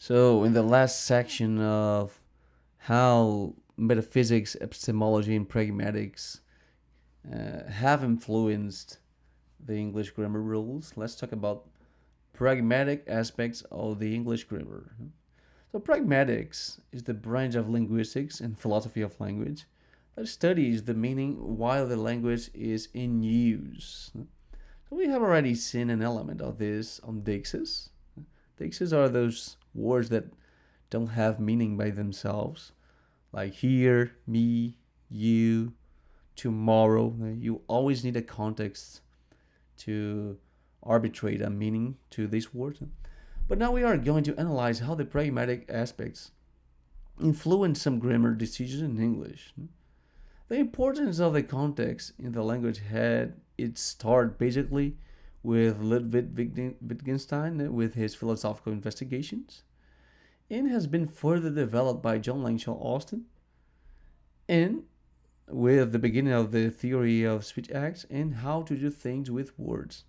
So, in the last section of how metaphysics, epistemology, and pragmatics have influenced the English grammar rules, let's talk about pragmatic aspects of the English grammar. So, pragmatics is the branch of linguistics and philosophy of language that studies the meaning while the language is in use. So, we have already seen an element of this on dixes. Dixes are those words that don't have meaning by themselves, like here, me, you, tomorrow. You always need a context to arbitrate a meaning to these words. But now we are going to analyze how the pragmatic aspects influence some grammar decisions in English. The importance of the context in the language had its start basically with Ludwig Wittgenstein with his philosophical investigations, and has been further developed by John Langshaw Austin, and with the beginning of the theory of speech acts and how to do things with words.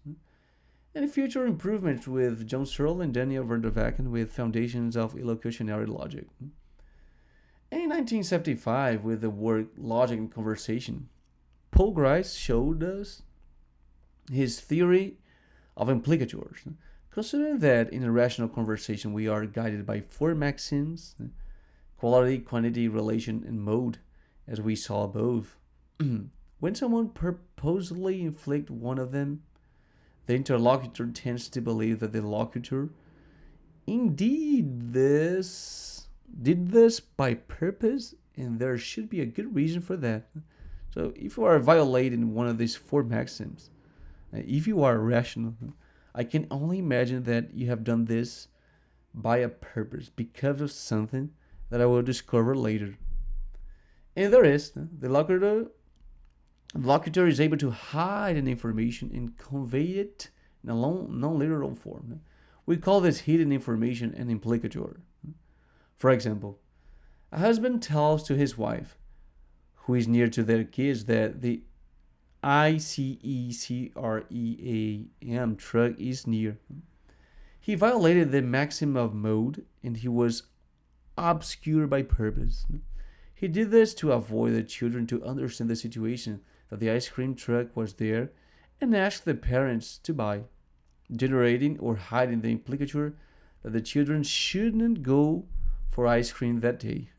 And future improvements with John Searle and Daniel van der Wacken with foundations of illocutionary logic. In 1975, with the work Logic and Conversation, Paul Grice showed us his theory of implicatures. Considering that in a rational conversation we are guided by four maxims: quality, quantity, relation, and mode, as we saw above. When someone purposely inflicts one of them, the interlocutor tends to believe that the locutor indeed this did this by purpose, and there should be a good reason for that. So if you are violating one of these four maxims, if you are rational, I can only imagine that you have done this by a purpose because of something that I will discover later. And there is the locutor is able to hide an information and convey it in a non-literal form. We call this hidden information an implicator. For example, a husband tells to his wife, who is near to their kids, that the ICECREAM truck is near. He violated the maxim of mode, and he was obscure by purpose. He did this to avoid the children to understand the situation that the ice cream truck was there and ask the parents to buy, generating or hiding the implicature that the children shouldn't go for ice cream that day.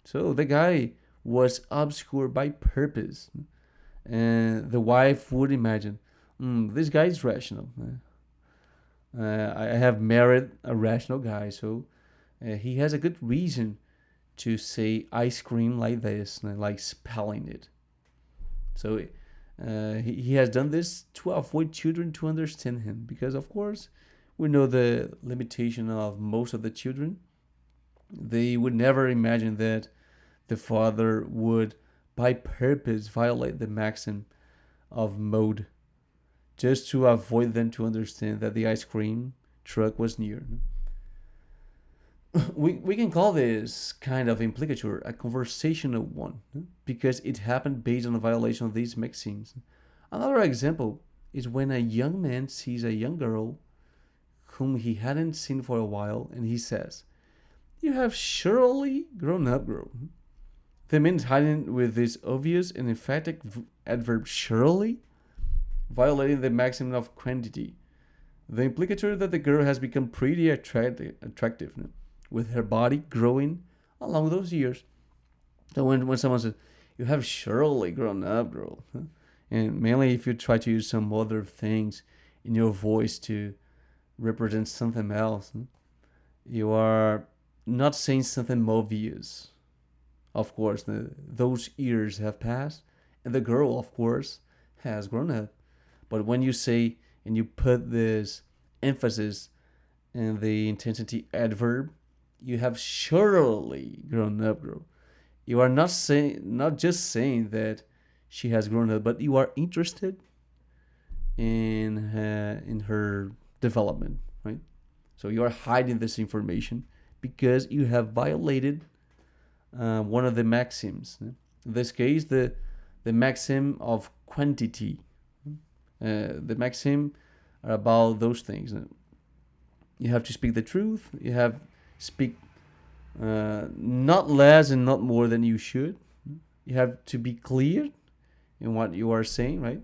So the guy was obscure by purpose. And the wife would imagine, this guy is rational. I have married a rational guy, so he has a good reason to say ice cream like this, like spelling it. So he has done this to avoid children to understand him, because of course we know the limitation of most of the children. They would never imagine that the father would, by purpose, violate the maxim of mode just to avoid them to understand that the ice cream truck was near. We can call this kind of implicature a conversational one, because it happened based on a violation of these maxims. Another example is when a young man sees a young girl whom he hadn't seen for a while, and he says, "You have surely grown up, girl." The man is hiding with this obvious and emphatic adverb surely, violating the maximum of quantity. The implicator that the girl has become pretty attractive, with her body growing along those years. So when someone says, "You have surely grown up, girl," and mainly if you try to use some other things in your voice to represent something else, you are not saying something obvious. Of course, those years have passed, and the girl, of course, has grown up. But when you say and you put this emphasis in the intensity adverb, "You have surely grown up, girl." You are not just saying that she has grown up, but you are interested in her development, right? So you are hiding this information because you have violated one of the maxims. In this case, the maxim of quantity. The maxim are about those things. You have to speak the truth. speak not less and not more than you should. You have to be clear in what you are saying, right?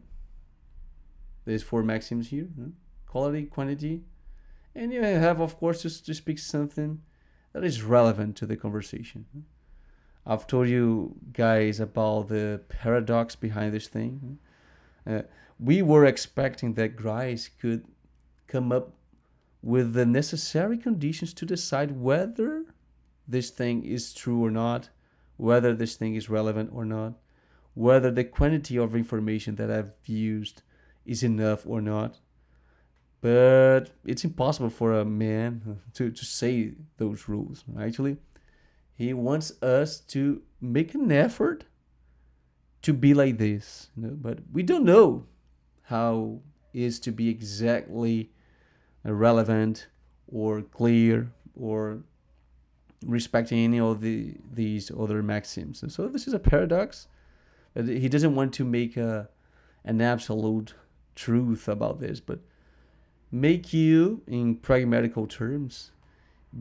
There's four maxims here: quality, quantity, and you have, of course, to speak something that is relevant to the conversation. I've told you guys about the paradox behind this thing. Uh, we were expecting that Grice could come up with the necessary conditions to decide whether this thing is true or not, whether this thing is relevant or not, whether the quantity of information that I've used is enough or not. But it's impossible for a man to say those rules. Actually, he wants us to make an effort to be like this. But we don't know how is to be exactly relevant or clear or respecting any of these other maxims. And so this is a paradox. That he doesn't want to make an absolute truth about this, but make you, in pragmatical terms,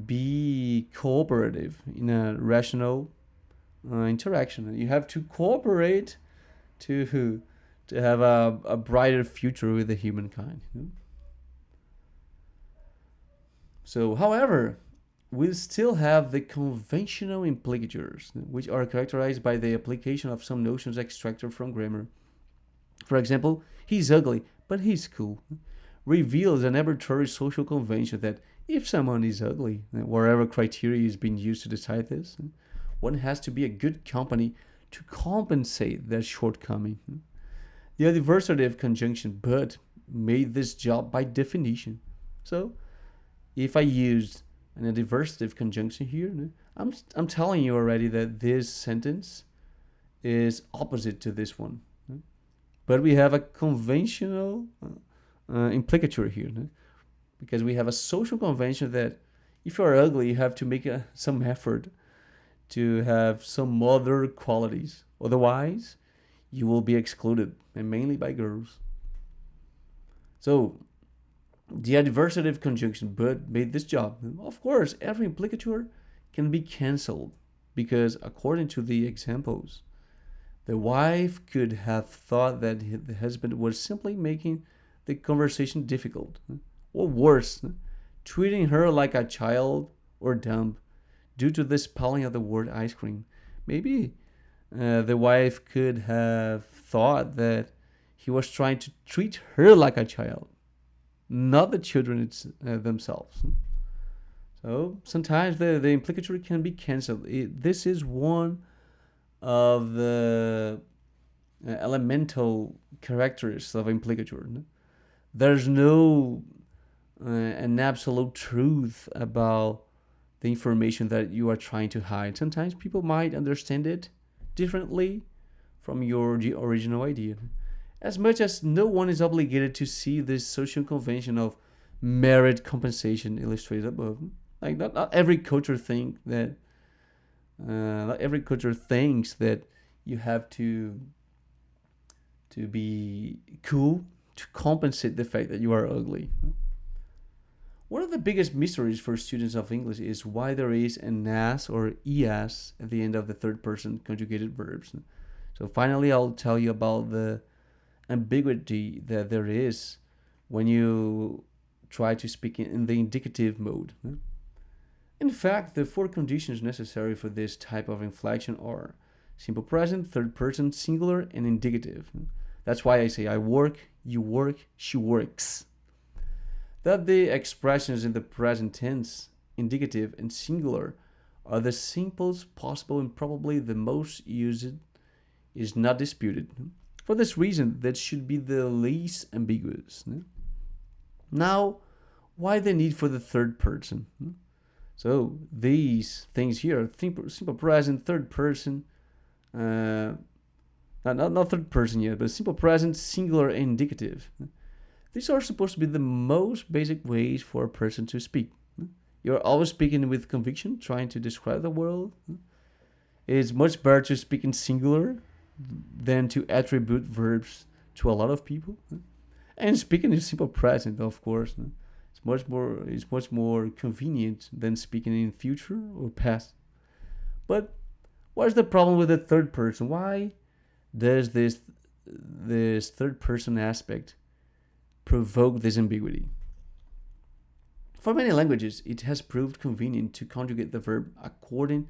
be cooperative in a rational interaction. You have to cooperate to have a brighter future with the humankind. So, however, we still have the conventional implicatures, which are characterized by the application of some notions extracted from grammar. For example, he's ugly, but he's cool. Reveals an arbitrary social convention that if someone is ugly, whatever criteria is being used to decide this, one has to be a good company to compensate that shortcoming. The adversative conjunction but made this job by definition. So, if I used an adversative conjunction here, I'm telling you already that this sentence is opposite to this one. But we have a conventional implicature here, because we have a social convention that if you are ugly, you have to make some effort to have some other qualities. Otherwise, you will be excluded, and mainly by girls. So, the adversative conjunction but made this job. Of course, every implicature can be cancelled because, according to the examples, the wife could have thought that the husband was simply making the conversation difficult, or worse, treating her like a child or dumb due to the spelling of the word ice cream. Maybe the wife could have thought that he was trying to treat her like a child, not the children themselves. So sometimes the implicature can be cancelled. This is one of the elemental characteristics of implicature. There's no an absolute truth about the information that you are trying to hide. Sometimes people might understand it differently from your original idea. As much as no one is obligated to see this social convention of merit compensation illustrated above. Like not every culture not every culture thinks that you have to be cool to compensate the fact that you are ugly. One of the biggest mysteries for students of English is why there is an as or es at the end of the third person conjugated verbs. So finally, I'll tell you about the ambiguity that there is when you try to speak in the indicative mode. In fact, the four conditions necessary for this type of inflection are simple present, third person, singular, and indicative. That's why I say I work, you work, she works. That the expressions in the present tense, indicative, and singular are the simplest possible and probably the most used is not disputed. For this reason, that should be the least ambiguous. Now, why the need for the third person? So these things here, simple present, third person, not third person yet, but simple present, singular, and indicative. These are supposed to be the most basic ways for a person to speak. You're always speaking with conviction, trying to describe the world. It's much better to speak in singular than to attribute verbs to a lot of people. And speaking in simple present, of course. It's much more convenient than speaking in future or past. But what's the problem with the third person? Why does this third person aspect provoke this ambiguity? For many languages, it has proved convenient to conjugate the verb according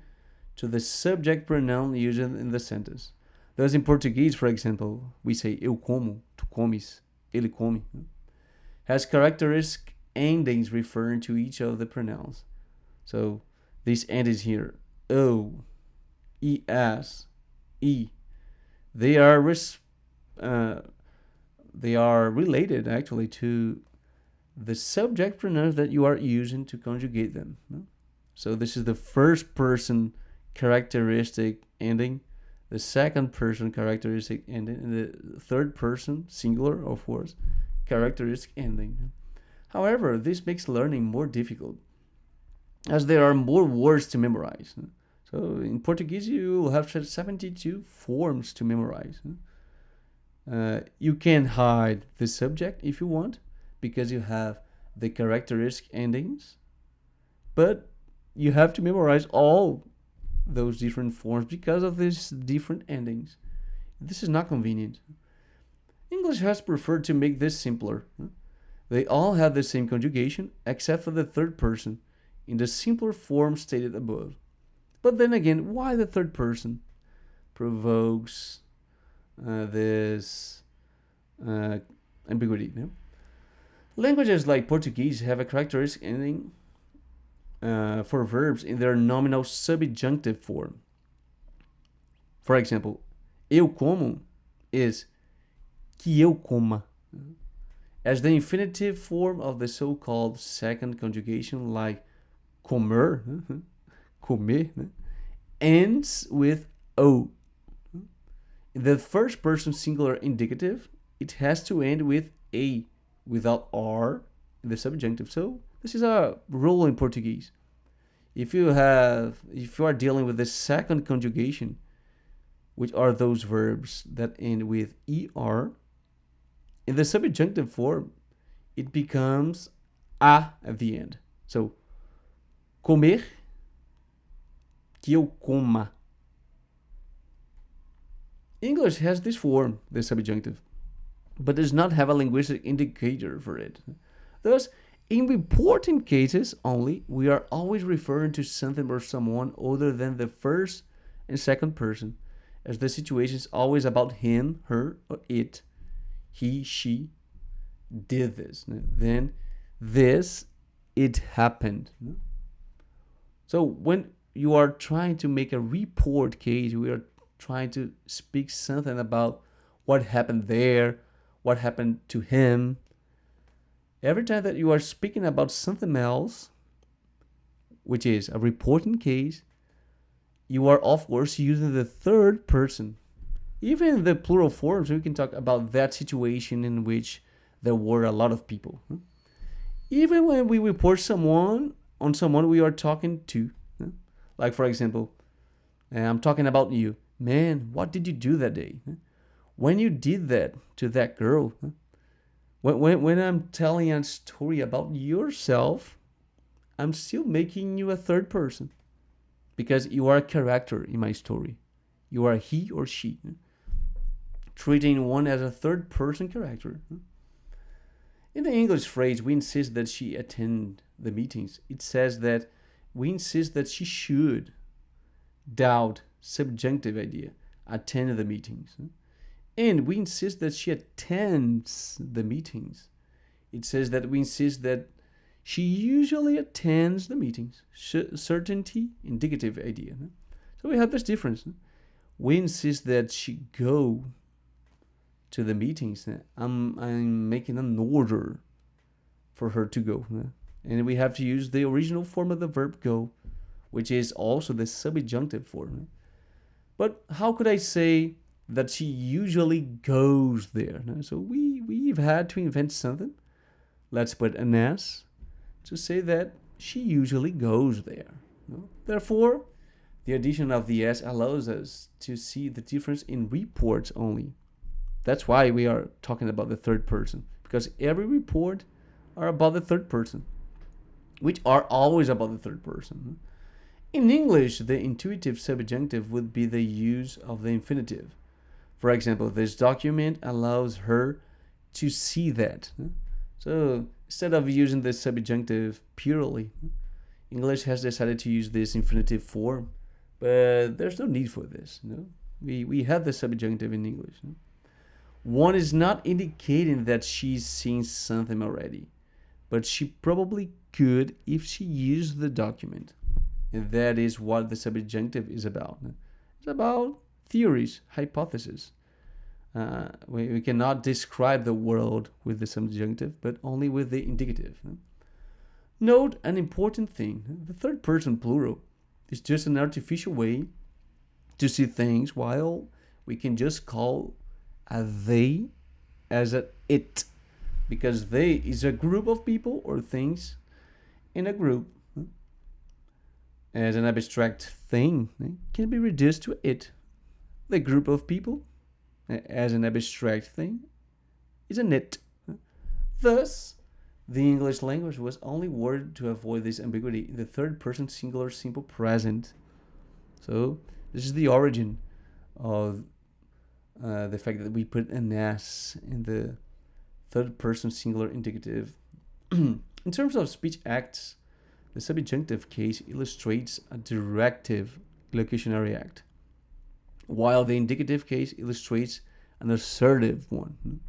to the subject pronoun used in the sentence. Thus, in Portuguese, for example, we say eu como, tu comes, ele come. Has characteristic endings referring to each of the pronouns. So, these endings here, o, es, e, they are uh, they are related actually to the subject pronouns that you are using to conjugate them. No? So this is the first person characteristic ending, the second person characteristic ending, and the third person singular, of course, characteristic ending. However, this makes learning more difficult as there are more words to memorize. So in Portuguese, you will have 72 forms to memorize. You can hide the subject if you want, because you have the characteristic endings, but you have to memorize all those different forms because of these different endings. This is not convenient. English has preferred to make this simpler. They all have the same conjugation except for the third person in the simpler form stated above. But then again, why the third person provokes this ambiguity? No? Languages like Portuguese have a characteristic ending for verbs in their nominal subjunctive form. For example, eu como is que eu coma, as the infinitive form of the so-called second conjugation, like comer, comer, ends with o. In the first person singular indicative, it has to end with a without r in the subjunctive. So this is a rule in Portuguese. If you are dealing with the second conjugation, which are those verbs that end with er, in the subjunctive form, it becomes a at the end. So comer, que eu coma. English has this form, the subjunctive, but does not have a linguistic indicator for it. Thus, in reporting cases only, we are always referring to something or someone other than the first and second person, as the situation is always about him, her, or it. He, she did this. Then this, it happened. So when you are trying to make a report case, we are trying to speak something about what happened there, what happened to him. Every time that you are speaking about something else, which is a reporting case, you are of course using the third person. Even in the plural forms, we can talk about that situation in which there were a lot of people. Even when we report someone on someone we are talking to, like for example, I'm talking about you. Man, what did you do that day? When you did that to that girl, when I'm telling a story about yourself, I'm still making you a third person because you are a character in my story. You are he or she, treating one as a third person character. In the English phrase, we insist that she attend the meetings. It says that we insist that she should, doubt, subjunctive idea, attend the meetings. And we insist that she attends the meetings. It says that we insist that she usually attends the meetings. Certainty, indicative idea. So we have this difference. We insist that she go to the meetings. I'm making an order for her to go. And we have to use the original form of the verb go, which is also the subjunctive form. But how could I say that she usually goes there? So we've had to invent something. Let's put an S to say that she usually goes there. Therefore, the addition of the S allows us to see the difference in reports only. That's why we are talking about the third person, because every report are about the third person, which are always about the third person. In English, the intuitive subjunctive would be the use of the infinitive. For example, this document allows her to see that. So instead of using the subjunctive purely, English has decided to use this infinitive form, but there's no need for this. We have the subjunctive in English. One is not indicating that she's seen something already, but she probably could if she used the document. And that is what the subjunctive is about. It's about theories, hypotheses. We cannot describe the world with the subjunctive, but only with the indicative. Note an important thing: the third person plural is just an artificial way to see things, while we can just call a they as a it, because they is a group of people or things in a group. As an abstract thing can be reduced to it. The group of people as an abstract thing is an it. Thus, the English language was only worded to avoid this ambiguity in the third person singular simple present. So this is the origin of the fact that we put an s in the third person singular indicative. In terms of speech acts, the subjunctive case illustrates a directive locutionary act, while the indicative case illustrates an assertive one.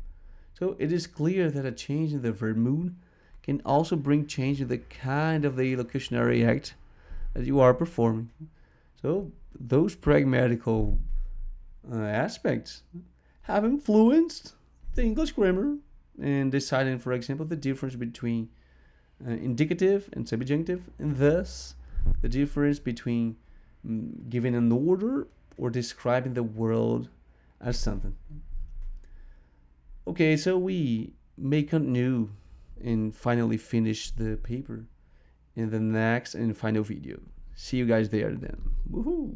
So it is clear that a change in the verb mood can also bring change in the kind of the locutionary act that you are performing. So those pragmatical aspects have influenced the English grammar in deciding, for example, the difference between indicative and subjunctive, and thus the difference between giving an order or describing the world as something. Okay, so we may continue and finally finish the paper in the next and final video. See you guys there then. Woohoo!